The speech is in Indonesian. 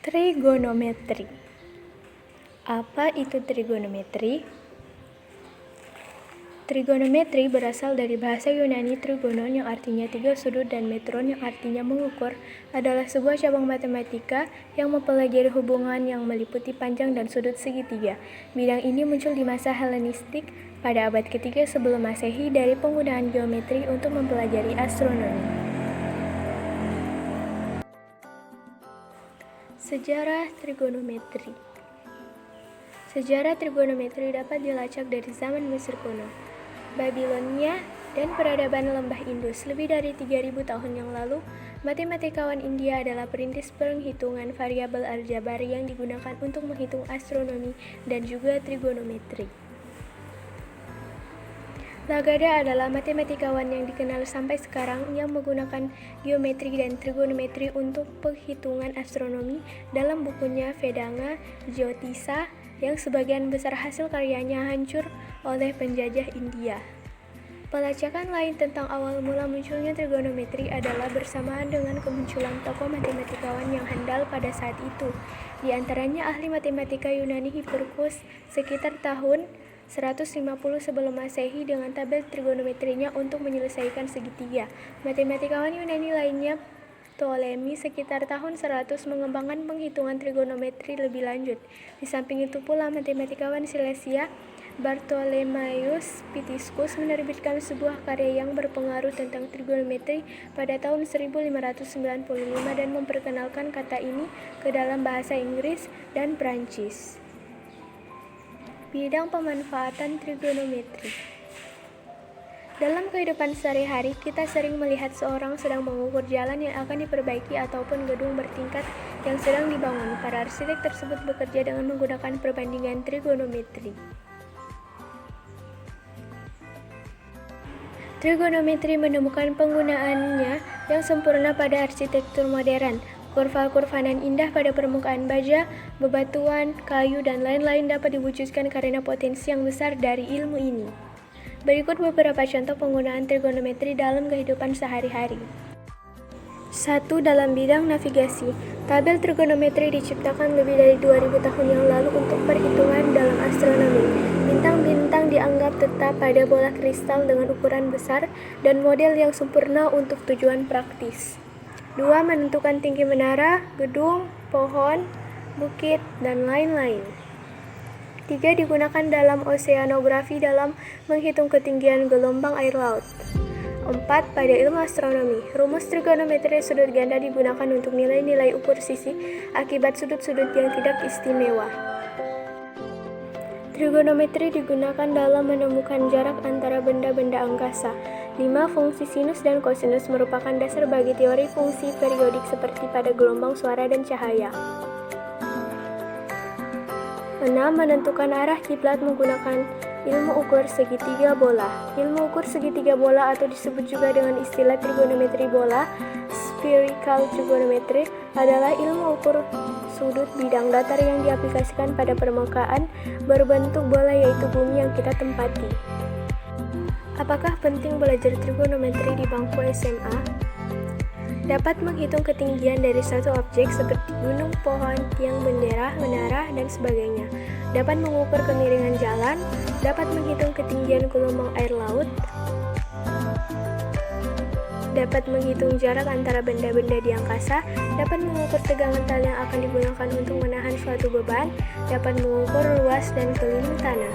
Trigonometri. Apa itu trigonometri? Trigonometri berasal dari bahasa Yunani trigonon yang artinya tiga sudut dan metron yang artinya mengukur, adalah sebuah cabang matematika yang mempelajari hubungan yang meliputi panjang dan sudut segitiga. Bidang ini muncul di masa Helenistik pada abad ketiga sebelum Masehi dari penggunaan geometri untuk mempelajari astronomi. Sejarah trigonometri. Sejarah trigonometri dapat dilacak dari zaman Mesir kuno, Babilonia, dan peradaban lembah Indus. Lebih dari 3000 tahun yang lalu, matematikawan India adalah perintis penghitungan variabel aljabar yang digunakan untuk menghitung astronomi dan juga trigonometri. Lagada adalah matematikawan yang dikenal sampai sekarang yang menggunakan geometri dan trigonometri untuk penghitungan astronomi dalam bukunya Vedanga Jyotisa, yang sebagian besar hasil karyanya hancur oleh penjajah India. Pelacakan lain tentang awal mula munculnya trigonometri adalah bersamaan dengan kemunculan tokoh matematikawan yang handal pada saat itu. Di antaranya ahli matematika Yunani Hipparchus sekitar tahun 150 sebelum Masehi dengan tabel trigonometrinya untuk menyelesaikan segitiga. Matematikawan Yunani lainnya, Ptolemy sekitar tahun 100 mengembangkan penghitungan trigonometri lebih lanjut. Di samping itu pula matematikawan Silesia, Bartholomeus Pitiscus menerbitkan sebuah karya yang berpengaruh tentang trigonometri pada tahun 1595 dan memperkenalkan kata ini ke dalam bahasa Inggris dan Prancis. Bidang pemanfaatan trigonometri. Dalam kehidupan sehari-hari, kita sering melihat seorang sedang mengukur jalan yang akan diperbaiki ataupun gedung bertingkat yang sedang dibangun. Para arsitek tersebut bekerja dengan menggunakan perbandingan trigonometri. Trigonometri menemukan penggunaannya yang sempurna pada arsitektur modern. Kurva-kurva nan indah pada permukaan baja, bebatuan, kayu, dan lain-lain dapat diwujudkan karena potensi yang besar dari ilmu ini. Berikut beberapa contoh penggunaan trigonometri dalam kehidupan sehari-hari. 1. Dalam bidang navigasi, tabel trigonometri diciptakan lebih dari 2000 tahun yang lalu untuk perhitungan dalam astronomi. Bintang-bintang dianggap tetap pada bola kristal dengan ukuran besar dan model yang sempurna untuk tujuan praktis. 2. Menentukan tinggi menara, gedung, pohon, bukit, dan lain-lain. 3. Digunakan dalam oseanografi dalam menghitung ketinggian gelombang air laut. 4. Pada ilmu astronomi, rumus trigonometri sudut ganda digunakan untuk nilai-nilai ukur sisi akibat sudut-sudut yang tidak istimewa. Trigonometri digunakan dalam menemukan jarak antara benda-benda angkasa. 5. Fungsi sinus dan kosinus merupakan dasar bagi teori fungsi periodik seperti pada gelombang suara dan cahaya. 6. Menentukan arah kiblat menggunakan ilmu ukur segitiga bola. Ilmu ukur segitiga bola atau disebut juga dengan istilah trigonometri bola, spherical trigonometry, adalah ilmu ukur sudut bidang datar yang diaplikasikan pada permukaan berbentuk bola yaitu bumi yang kita tempati. Apakah penting belajar trigonometri di bangku SMA? Dapat menghitung ketinggian dari satu objek seperti gunung, pohon, tiang bendera, menara, dan sebagainya. Dapat mengukur kemiringan jalan, dapat menghitung ketinggian gelombang air laut, dapat menghitung jarak antara benda-benda di angkasa, dapat mengukur tegangan tali yang akan digunakan untuk menahan suatu beban, dapat mengukur luas dan keliling tanah.